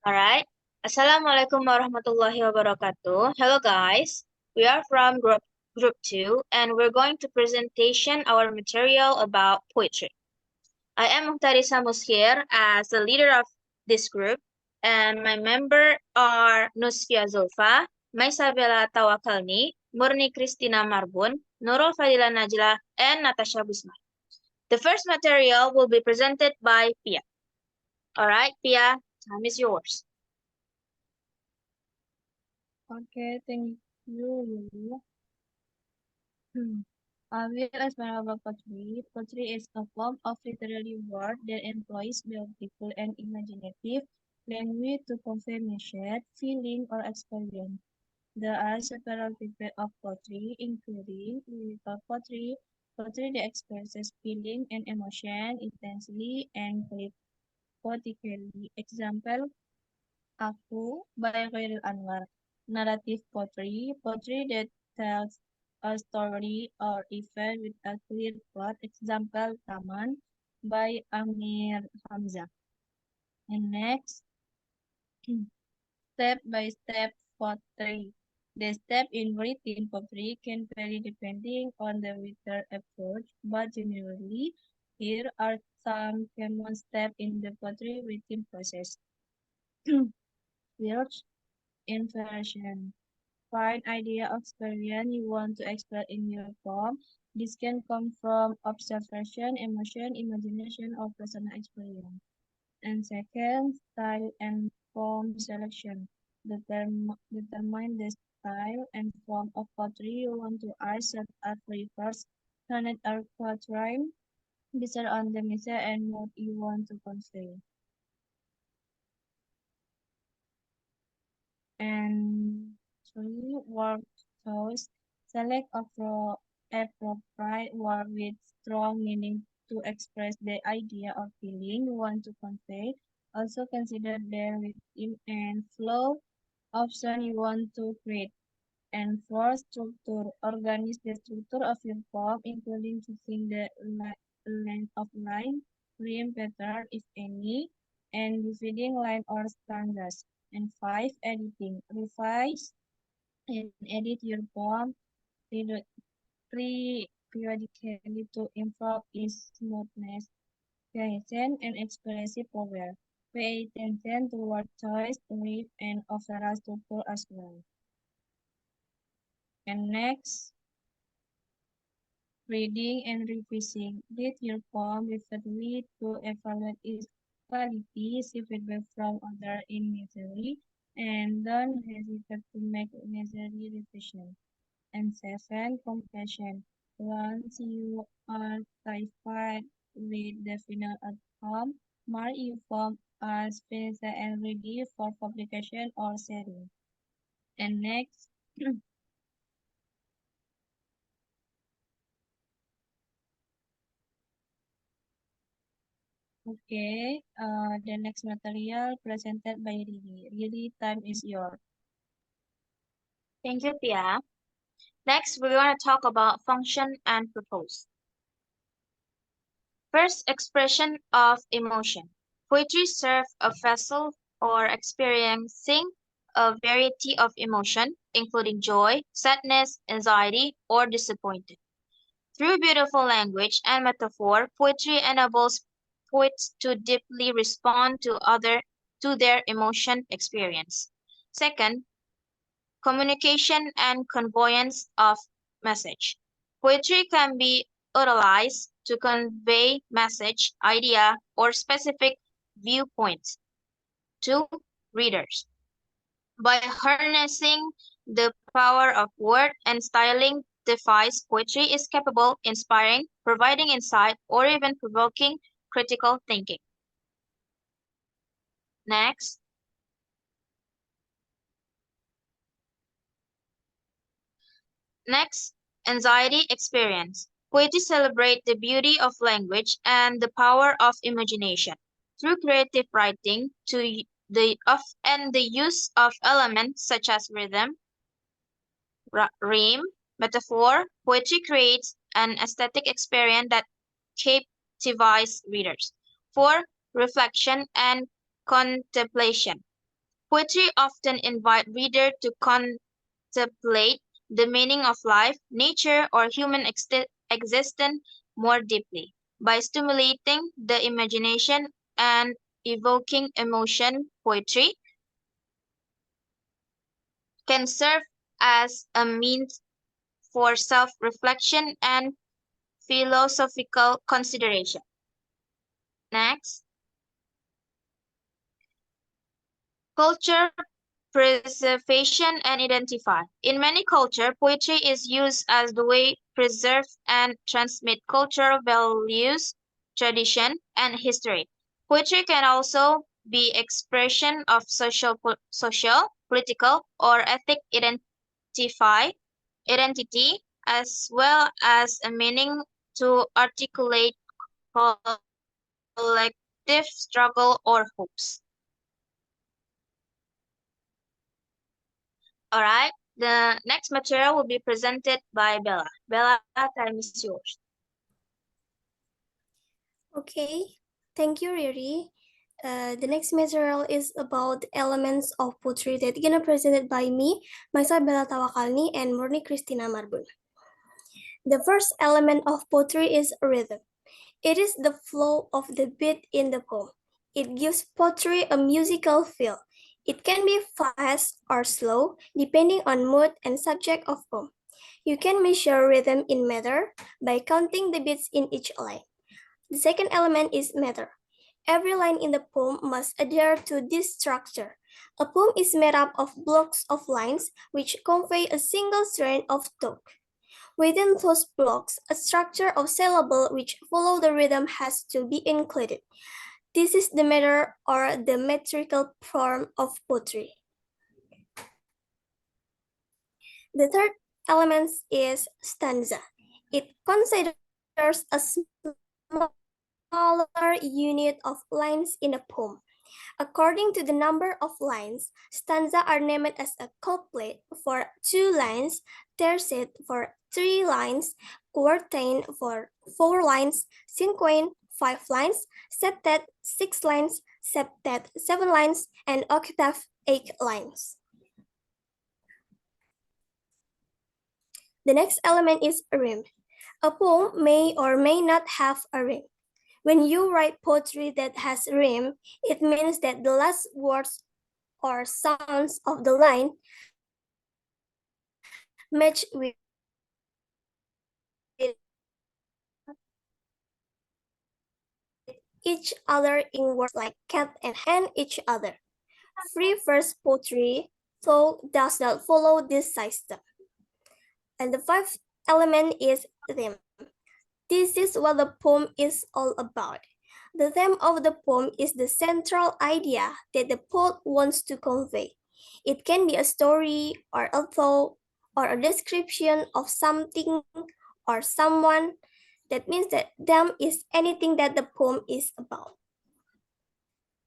Alright. Assalamualaikum warahmatullahi wabarakatuh. Hello guys. We are from group 2 and we're going to presentation our material about poetry. I am Muhtarisa Muskir as the leader of this group and my member are Nusfia Zulfa, Maisabela Tawakalni, Murni Christina Marbun, Nurul Fadila Najla, and Natasha Busma. The first material will be presented by Pia. Alright, Pia, time is yours. Okay, thank you, Lulu. I will explain about poetry. Poetry is a form of literary work that employs beautiful and imaginative language to convey message, feeling, or experience. There are several types of poetry, including lyrical poetry, poetry that expresses feeling and emotion intensely and poetically. Example, Aku by Khairil Anwar. Narrative poetry, poetry that tells a story or event with a clear plot. Example, Taman by Amir Hamzah. And next, step-by-step poetry. The step in written poetry can vary depending on the writer approach, but generally, here are some common steps in the poetry writing process. Search, inversion. Find idea of experience you want to express in your poem. This can come from observation, emotion, imagination, or personal experience. And second, style and form selection. Determine the style and form of poetry you want to art, such as verse, sonnet, or quatrain. Decide on the message and mood you want to convey. And three, word choice. Select appropriate word with strong meaning to express the idea or feeling you want to convey. Also consider the rhythm and flow option you want to create. And four, structure. Organize the structure of your poem, including choosing the length of line, rhyme pattern, if any, and dividing line or stanzas. And five, editing. Revise and edit your poem periodically to improve its smoothness, cohesion, and expressive power. Pay attention to word choice, rhyme, and overall structure as well. And next, reading and revising. Read your poem repeatedly to evaluate its quality, see feedback from others in necessary, and don't hesitate to make necessary revision. And seven, completion. Once you are satisfied with the final outcome, mark your poem as finished and ready for publication or sharing. And next, okay, the next material presented by Riri. Riri, time is yours. Thank you, Pia. Next, we're going to talk about function and purpose. First, expression of emotion. Poetry serves a vessel for experiencing a variety of emotion, including joy, sadness, anxiety, or disappointment. Through beautiful language and metaphor, poetry enables poets to deeply respond to their emotion experience. Second, communication and conveyance of message. Poetry can be utilized to convey message, idea, or specific viewpoints to readers. By harnessing the power of word and styling device, poetry is capable, inspiring, providing insight, or even provoking critical thinking. Next, Next, anxiety experience. Poetry celebrates the beauty of language and the power of imagination. Through creative writing and the use of elements such as rhythm, rhyme, metaphor, poetry creates an aesthetic experience that captivates readers. 4. Reflection and contemplation. Poetry often invites reader to contemplate the meaning of life, nature, or human existence more deeply. By stimulating the imagination and evoking emotion, poetry can serve as a means for self reflection and philosophical consideration. Next, culture preservation and identify. In many cultures, poetry is used as the way to preserve and transmit cultural values, tradition, and history. Poetry can also be expression of social, political, or ethnic identity, as well as a meaning to articulate collective struggle or hopes. All right. The next material will be presented by Bella. Bella, time is yours. Okay, thank you, Riri. The next material is about elements of poetry that gonna presented by me, myself Bella Tawakalni, and Murni Christina Marbun. The first element of poetry is rhythm. It is the flow of the beat in the poem. It gives poetry a musical feel. It can be fast or slow, depending on mood and subject of poem. You can measure rhythm in meter by counting the beats in each line. The second element is meter. Every line in the poem must adhere to this structure. A poem is made up of blocks of lines which convey a single strain of thought. Within those blocks, a structure of syllable which follow the rhythm has to be included. This is the meter or the metrical form of poetry. The third element is stanza. It considers a smaller unit of lines in a poem. According to the number of lines, stanza are named as a couplet for 2 lines, tercet for 3 lines, quartet for 4 lines, cinquain 5 lines, septet 6 lines, septet 7 lines, and octave 8 lines. The next element is rhyme. A poem may or may not have a rhyme. When you write poetry that has rhyme, it means that the last words or sounds of the line match with each other in words like cat and each other. Free verse poetry, though, does not follow this system. And the fifth element is theme. This is what the poem is all about. The theme of the poem is the central idea that the poet wants to convey. It can be a story or a thought or a description of something or someone. That means that them is anything that the poem is about.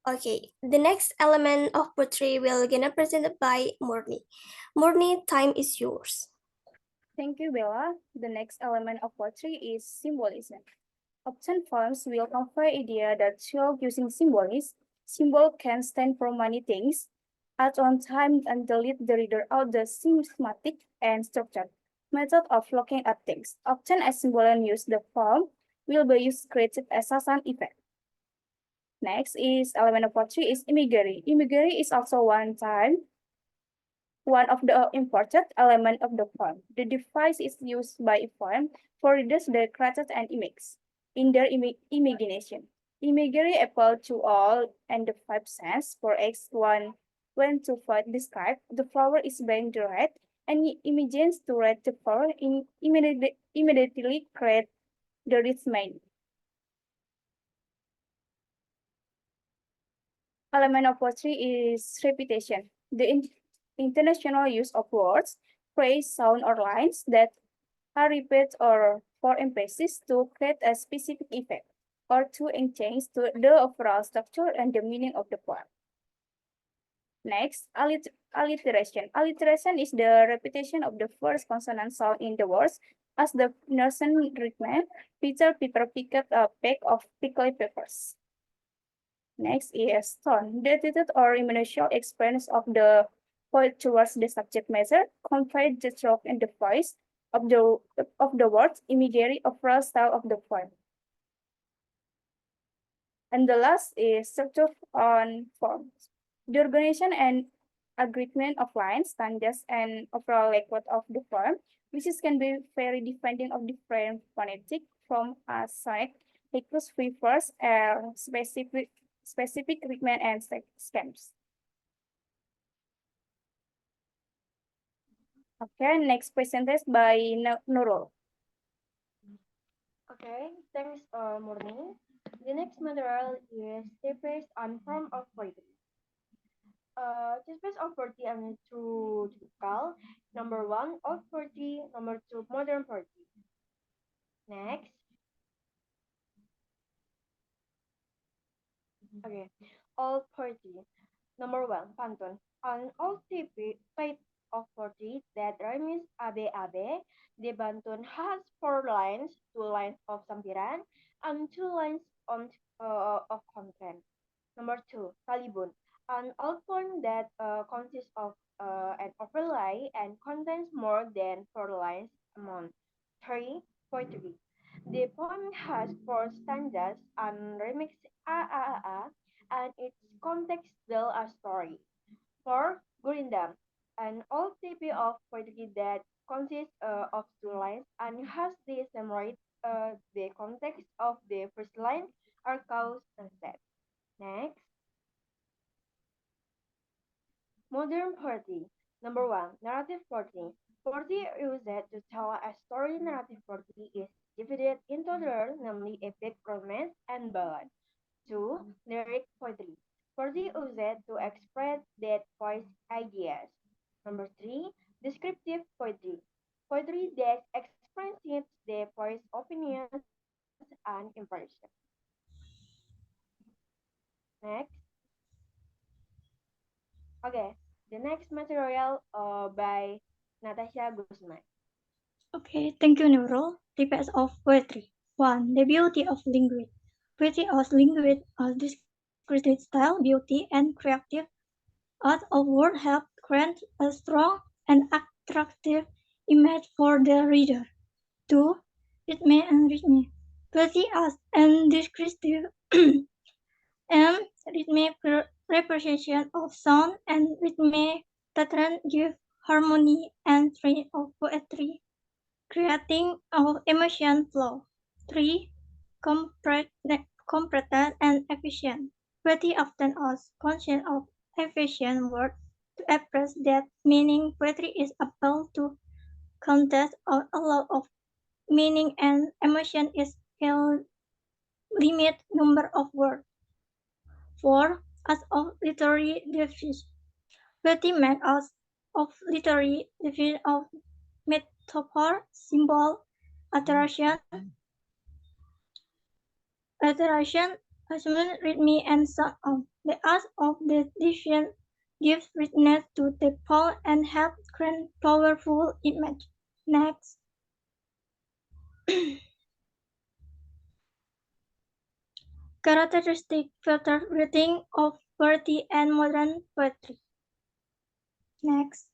Okay, the next element of poetry will gonna presented by Murni. Murni, time is yours. Thank you, Bella. The next element of poetry is symbolism. Often forms will convey idea that show using symbolism. Symbol can stand for many things at one time and lead the reader out the systematic and structured method of looking at things. Often as symbol and use the form will be used creative as an effect. Next is element of poetry is imagery. Imagery is also one of the important element of the form. The device is used by a form for readers the created an image in their imagination. Imagery appeal to all and the 5 senses. For X1, when to find describe, the flower is being read, and imagines to read the flower immediately create the rich meaning. Element of poetry is repetition. The international use of words, phrase, sound, or lines that are repeated or for emphasis to create a specific effect or to enhance to the overall structure and the meaning of the poem. Next, alliteration. Alliteration is the repetition of the first consonant sound in the words as the nursery rhythm. Peter picked a pack of prickly peppers. Next is tone. The attitude or emotional experience of the poet towards the subject matter, convey the stroke and the voice of the words, imagery, overall style of the poem. And the last is structure on forms. The organization and agreement of lines, stanzas, and overall layout of the poem, which can be very depending of different phonetic from a sonic, equals free verse, specific rhythm and schemes. Okay, next presentation by Nurul. Okay, thanks, Murni. The next material is types and form of poetry. Types of poetry and through typical. Number one, old poetry. Number two, modern poetry. Next, okay, old poetry. Number one, pantun. An old type of poetry that rhymes abe-abe. The pantun has four lines, two lines of sampiran, and two lines of content. Number two, Talibun, an old poem that consists of an overlay and contains more than four lines among. Three, Poetry. The poem has four stanzas and remix and its context tell a story. Four, Gurindam, an old type of poetry that consists of two lines and has the same rate. The context of the first line are cause and set. Next, modern poetry. Number one, narrative poetry. Poetry used to tell a story. Narrative poetry is divided into genre, namely epic, romance, and ballad. Two, lyric poetry. Poetry used to express that voice ideas. Number three, descriptive poetry. Poetry that expresses the voice opinions and impressions. Next, okay, the next material by Natasha Guzman. Okay, thank you, Nurul. Types of poetry. 1. The beauty of language. Poetry as language as descriptive style, beauty, and creative art of word help create a strong and attractive image for the reader. 2. Rhythm and rhythm. Poetry as and descriptive and rhythmic representation of sound and rhythmic pattern give harmony and strain of poetry, creating our emotion flow. 3. Competent and efficient. Poetry often asks conscious of efficient words to express that meaning. Poetry is able to contain a lot of meaning and emotion is a limited number of words. 4. As of literary definition. Poetry makes us of literary definition of metaphor, symbol, alliteration, alliteration, assonance, rhythm, and so on. The art of the diction gives richness to the poem and helps create powerful image. Next, characteristic filter reading of poetry and modern poetry. Next,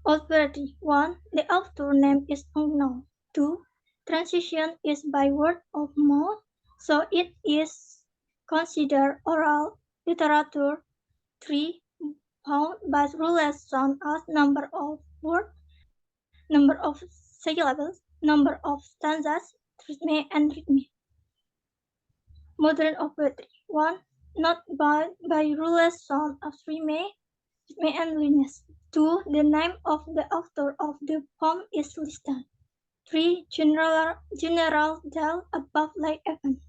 old poetry. 1. The author name is unknown. 2. Transition is by word of mouth, so it is considered oral literature. 3. Found by rulers such as number of words, number of syllables, number of stanzas, rhythm and rhythm. Modern of poetry. 1. Not by rulers such as rhythm and rhythms. 2. The name of the author of the poem is listed. 3. General tale above like event.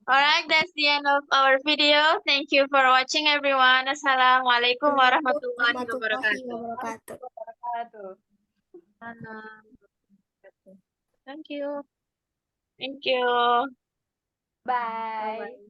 Alright, that's the end of our video. Thank you for watching, everyone. Assalamualaikum warahmatullahi Warahmatullahi wabarakatuh. wabarakatuh. Thank you. Thank you. Bye.